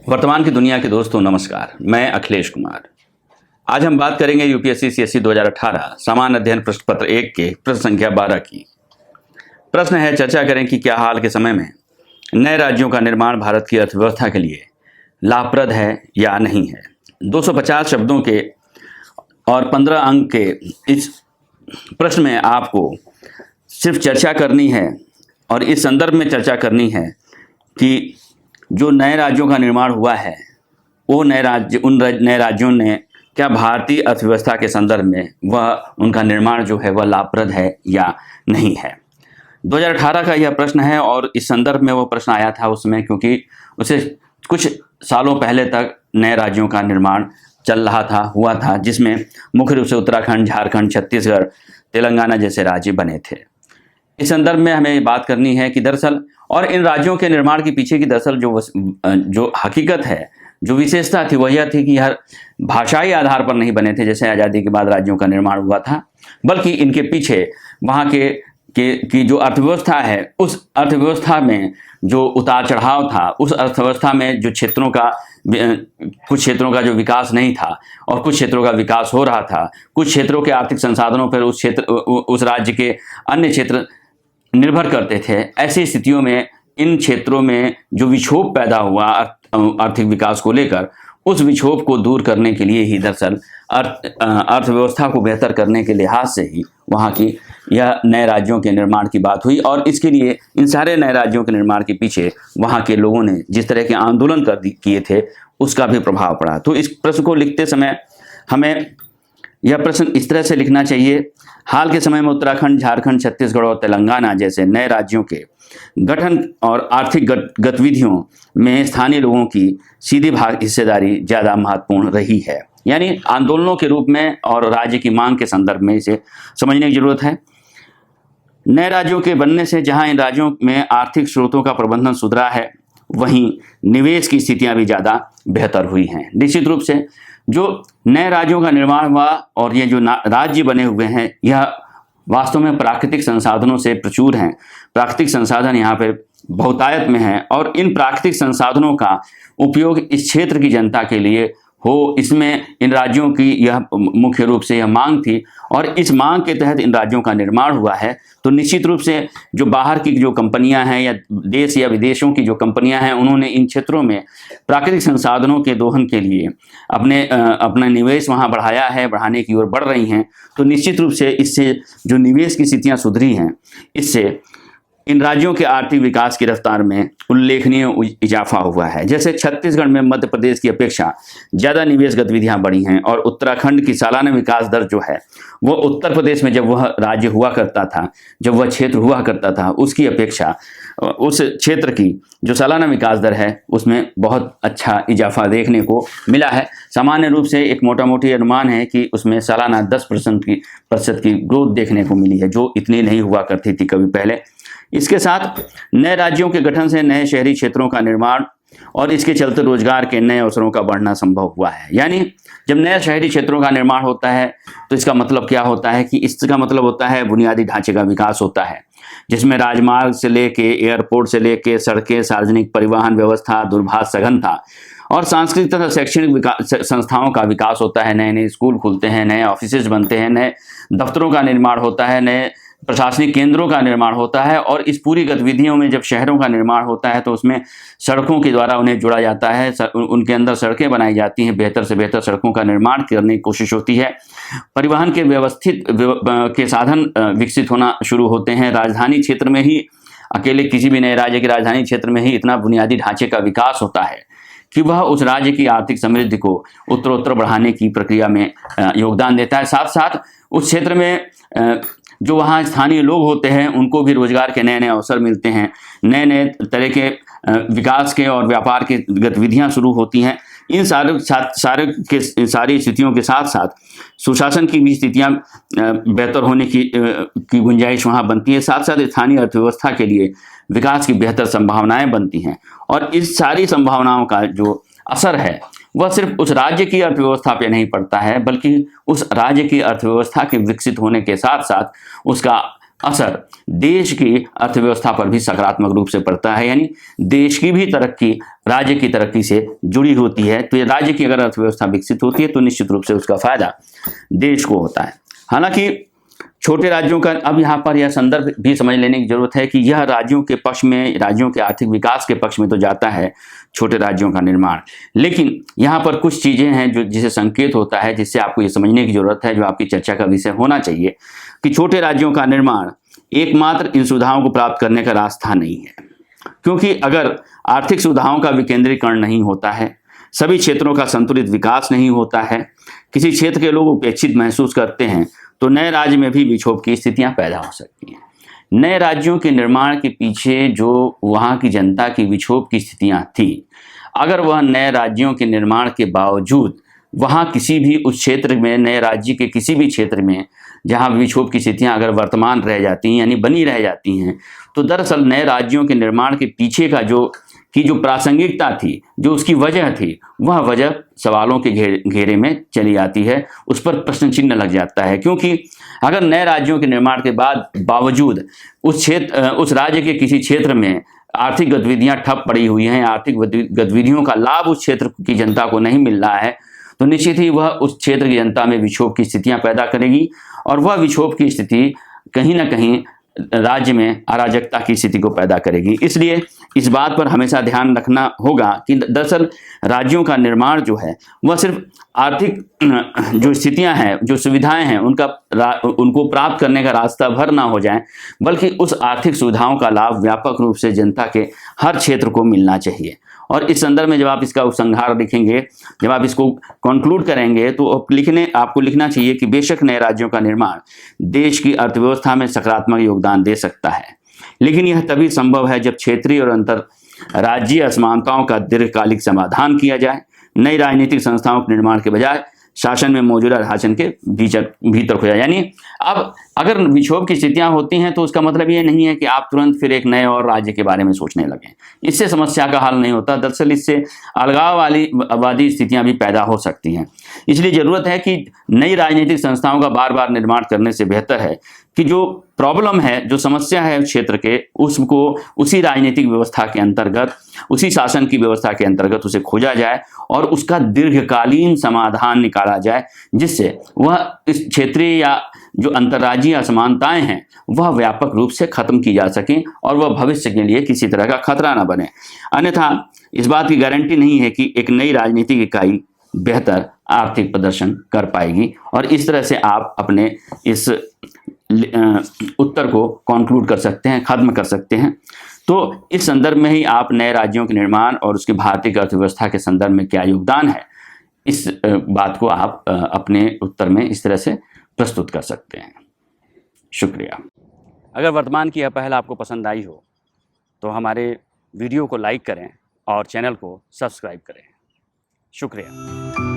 वर्तमान की दुनिया के दोस्तों नमस्कार, मैं अखिलेश कुमार। आज हम बात करेंगे यूपीएससी सीएसई 2018 सामान्य अध्ययन प्रश्न पत्र 1 के प्रश्न संख्या 12 की। प्रश्न है, चर्चा करें कि क्या हाल के समय में नए राज्यों का निर्माण भारत की अर्थव्यवस्था के लिए लाभप्रद है या नहीं है। 250 शब्दों के और 15 अंक के इस प्रश्न में आपको सिर्फ चर्चा करनी है और इस संदर्भ में चर्चा करनी है कि जो नए राज्यों का निर्माण हुआ है वो नए राज्यों ने क्या भारतीय अर्थव्यवस्था के संदर्भ में वह उनका निर्माण जो है वह लाभप्रद है या नहीं है। 2018 का यह प्रश्न है और इस संदर्भ में वो प्रश्न आया था उसमें, क्योंकि उसे कुछ सालों पहले तक नए राज्यों का निर्माण चल रहा था, हुआ था, जिसमें मुख्य रूप से उत्तराखंड, झारखंड, छत्तीसगढ़, तेलंगाना जैसे राज्य बने थे। इस संदर्भ में हमें बात करनी है कि दरअसल और इन राज्यों के निर्माण के पीछे की दरअसल जो हकीकत है, जो विशेषता थी वह यह थी कि हर भाषाई आधार पर नहीं बने थे जैसे आज़ादी के बाद राज्यों का निर्माण हुआ था, बल्कि इनके पीछे वहाँ की जो अर्थव्यवस्था है उस अर्थव्यवस्था में जो उतार चढ़ाव था, उस अर्थव्यवस्था में जो कुछ क्षेत्रों का जो विकास नहीं था और कुछ क्षेत्रों का विकास हो रहा था, कुछ क्षेत्रों के आर्थिक संसाधनों पर उस राज्य के अन्य क्षेत्र निर्भर करते थे। ऐसी स्थितियों में इन क्षेत्रों में जो विक्षोभ पैदा हुआ आर्थिक विकास को लेकर, उस विक्षोभ को दूर करने के लिए ही दरअसल अर्थव्यवस्था को बेहतर करने के लिहाज से ही वहाँ की यह नए राज्यों के निर्माण की बात हुई और इसके लिए इन सारे नए राज्यों के निर्माण के पीछे वहाँ के लोगों ने जिस तरह के आंदोलन किए थे उसका भी प्रभाव पड़ा। तो इस प्रश्न को लिखते समय हमें यह प्रश्न इस तरह से लिखना चाहिए, हाल के समय में उत्तराखंड, झारखंड, छत्तीसगढ़ और तेलंगाना जैसे नए राज्यों के गठन और आर्थिक गतिविधियों में स्थानीय लोगों की सीधी हिस्सेदारी ज़्यादा महत्वपूर्ण रही है। यानी आंदोलनों के रूप में और राज्य की मांग के संदर्भ में इसे समझने की जरूरत है। नए राज्यों के बनने से जहां इन राज्यों में आर्थिक स्रोतों का प्रबंधन सुधरा है, वहीं निवेश की स्थितियां भी ज़्यादा बेहतर हुई हैं। निश्चित रूप से जो नए राज्यों का निर्माण हुआ और ये जो राज्य बने हुए हैं, यह वास्तव में प्राकृतिक संसाधनों से प्रचुर हैं। प्राकृतिक संसाधन यहाँ पे बहुतायत में हैं और इन प्राकृतिक संसाधनों का उपयोग इस क्षेत्र की जनता के लिए हो, इसमें इन राज्यों की यह मुख्य रूप से यह मांग थी और इस मांग के तहत इन राज्यों का निर्माण हुआ है। तो निश्चित रूप से जो बाहर की जो कंपनियां हैं या देश या विदेशों की जो कंपनियां हैं, उन्होंने इन क्षेत्रों में प्राकृतिक संसाधनों के दोहन के लिए अपना निवेश वहां बढ़ाया है, बढ़ाने की ओर बढ़ रही हैं। तो निश्चित रूप से इससे जो निवेश की स्थितियाँ सुधरी हैं, इससे इन राज्यों के आर्थिक विकास की रफ्तार में उल्लेखनीय इजाफा हुआ है। जैसे छत्तीसगढ़ में मध्य प्रदेश की अपेक्षा ज़्यादा निवेश गतिविधियां बढ़ी हैं और उत्तराखंड की सालाना विकास दर जो है वो उत्तर प्रदेश में जब वह राज्य हुआ करता था, जब वह क्षेत्र हुआ करता था, उसकी अपेक्षा उस क्षेत्र की जो सालाना विकास दर है उसमें बहुत अच्छा इजाफा देखने को मिला है। सामान्य रूप से एक मोटा मोटी अनुमान है कि उसमें सालाना 10% की ग्रोथ देखने को मिली है, जो इतनी नहीं हुआ करती थी कभी पहले। इसके साथ नए राज्यों के गठन से नए शहरी क्षेत्रों का निर्माण और इसके चलते रोजगार के नए अवसरों का बढ़ना संभव हुआ है। यानी जब नए शहरी क्षेत्रों का निर्माण होता है तो इसका मतलब क्या होता है कि इसका मतलब होता है बुनियादी ढांचे का विकास होता है, जिसमें राजमार्ग से लेके एयरपोर्ट से लेके सड़कें, सार्वजनिक परिवहन व्यवस्था, दूरभाष सघनता और सांस्कृतिक तथा शैक्षणिक संस्थाओं का विकास होता है। नए नए स्कूल खुलते हैं, नए ऑफिसेज बनते हैं, नए दफ्तरों का निर्माण होता है, नए प्रशासनिक केंद्रों का निर्माण होता है और इस पूरी गतिविधियों में जब शहरों का निर्माण होता है तो उसमें सड़कों के द्वारा उन्हें जोड़ा जाता है, उनके अंदर सड़कें बनाई जाती हैं, बेहतर से बेहतर सड़कों का निर्माण करने की कोशिश होती है। परिवहन के व्यवस्थित के साधन विकसित होना शुरू होते हैं। राजधानी क्षेत्र में ही अकेले किसी भी नए राज्य के राजधानी क्षेत्र में ही इतना बुनियादी ढांचे का विकास होता है कि वह उस राज्य की आर्थिक समृद्धि को उत्तरोत्तर बढ़ाने की प्रक्रिया में योगदान देता है। साथ साथ उस क्षेत्र में जो वहाँ स्थानीय लोग होते हैं उनको भी रोजगार के नए नए अवसर मिलते हैं, नए नए तरह के विकास के और व्यापार की गतिविधियाँ शुरू होती हैं। इन सारी स्थितियों के साथ साथ सुशासन की भी स्थितियाँ बेहतर होने की गुंजाइश वहाँ बनती है। साथ साथ स्थानीय अर्थव्यवस्था के लिए विकास की बेहतर संभावनाएं बनती हैं और इस सारी संभावनाओं का जो असर है वह सिर्फ उस राज्य की अर्थव्यवस्था पे नहीं पड़ता है, बल्कि उस राज्य की अर्थव्यवस्था के विकसित होने के साथ साथ उसका असर देश की अर्थव्यवस्था पर भी सकारात्मक रूप से पड़ता है, यानी देश की भी तरक्की राज्य की तरक्की से जुड़ी होती है। तो ये राज्य की अगर अर्थव्यवस्था विकसित होती है तो निश्चित रूप से उसका फायदा देश को होता है। हालांकि छोटे राज्यों का अब यहाँ पर यह संदर्भ भी समझ लेने की जरूरत है कि यह राज्यों के पक्ष में, राज्यों के आर्थिक विकास के पक्ष में तो जाता है छोटे राज्यों का निर्माण, लेकिन यहाँ पर कुछ चीजें हैं जो जिसे संकेत होता है, जिससे आपको ये समझने की जरूरत है, जो आपकी चर्चा का विषय होना चाहिए कि छोटे राज्यों का निर्माण एकमात्र इन सुविधाओं को प्राप्त करने का रास्ता नहीं है। क्योंकि अगर आर्थिक सुविधाओं का विकेंद्रीकरण नहीं होता है, सभी क्षेत्रों का संतुलित विकास नहीं होता है, किसी क्षेत्र के लोग उपेक्षित महसूस करते हैं, तो नए राज्य में भी विक्षोभ की स्थितियां पैदा हो सकती हैं। नए राज्यों के निर्माण के पीछे जो वहाँ की जनता की विक्षोभ की स्थितियां थी, अगर वह नए राज्यों के निर्माण के बावजूद वहाँ किसी भी उस क्षेत्र में, नए राज्य के किसी भी क्षेत्र में जहाँ विक्षोभ की स्थितियां अगर वर्तमान रह जाती हैं, यानी बनी रह जाती हैं, तो दरअसल नए राज्यों के निर्माण के पीछे का जो प्रासंगिकता थी, जो उसकी वजह थी, वह वजह सवालों के घेरे में चली आती है, उस पर प्रश्न चिन्ह लग जाता है। क्योंकि अगर नए राज्यों के निर्माण के बावजूद उस राज्य के किसी क्षेत्र में आर्थिक गतिविधियां ठप पड़ी हुई हैं, आर्थिक गतिविधियों का लाभ उस क्षेत्र की जनता को नहीं मिल रहा है, तो निश्चित ही वह उस क्षेत्र की जनता में विक्षोभ की स्थितियां पैदा करेगी, और वह विक्षोभ की स्थिति कहीं ना कहीं राज्य में अराजकता की स्थिति को पैदा करेगी। इसलिए इस बात पर हमेशा ध्यान रखना होगा कि दरअसल राज्यों का निर्माण जो है वह सिर्फ आर्थिक जो स्थितियां हैं, जो सुविधाएं हैं, उनको प्राप्त करने का रास्ता भर ना हो जाए, बल्कि उस आर्थिक सुविधाओं का लाभ व्यापक रूप से जनता के हर क्षेत्र को मिलना चाहिए। और इस संदर्भ में जब आप इसका उपसंहार लिखेंगे, जब आप इसको कंक्लूड करेंगे, तो आपको लिखना चाहिए कि बेशक नए राज्यों का निर्माण देश की अर्थव्यवस्था में सकारात्मक योगदान दे सकता है, लेकिन यह तभी संभव है जब क्षेत्रीय और अंतर राज्यीय असमानताओं का दीर्घकालिक समाधान किया जाए। नई राजनीतिक संस्थाओं के निर्माण के बजाय शासन में मौजूदा शासन के भीतर खोजा। यानी अब अगर विक्षोभ की स्थितियां होती हैं तो उसका मतलब ये नहीं है कि आप तुरंत फिर एक नए और राज्य के बारे में सोचने लगें, इससे समस्या का हल नहीं होता। दरअसल इससे अलगाववादी स्थितियां भी पैदा हो सकती हैं। इसलिए जरूरत है कि नई राजनीतिक संस्थाओं का बार बार निर्माण करने से बेहतर है कि जो प्रॉब्लम है, जो समस्या है उस क्षेत्र के, उसको उसी राजनीतिक व्यवस्था के अंतर्गत, उसी शासन की व्यवस्था के अंतर्गत उसे खोजा जाए और उसका दीर्घकालीन समाधान निकाला जाए, जिससे वह इस क्षेत्रीय या जो अंतर्राज्यीय असमानताएं हैं वह व्यापक रूप से खत्म की जा सकें और वह भविष्य के लिए किसी तरह का खतरा न बने। अन्यथा इस बात की गारंटी नहीं है कि एक नई राजनीतिक इकाई बेहतर आर्थिक प्रदर्शन कर पाएगी। और इस तरह से आप अपने इस उत्तर को कंक्लूड कर सकते हैं, खत्म कर सकते हैं। तो इस संदर्भ में ही आप नए राज्यों के निर्माण और उसकी भारतीय अर्थव्यवस्था के संदर्भ में क्या योगदान है, इस बात को आप अपने उत्तर में इस तरह से प्रस्तुत कर सकते हैं। शुक्रिया। अगर वर्तमान की यह पहल आपको पसंद आई हो तो हमारे वीडियो को लाइक करें और चैनल को सब्सक्राइब करें। शुक्रिया।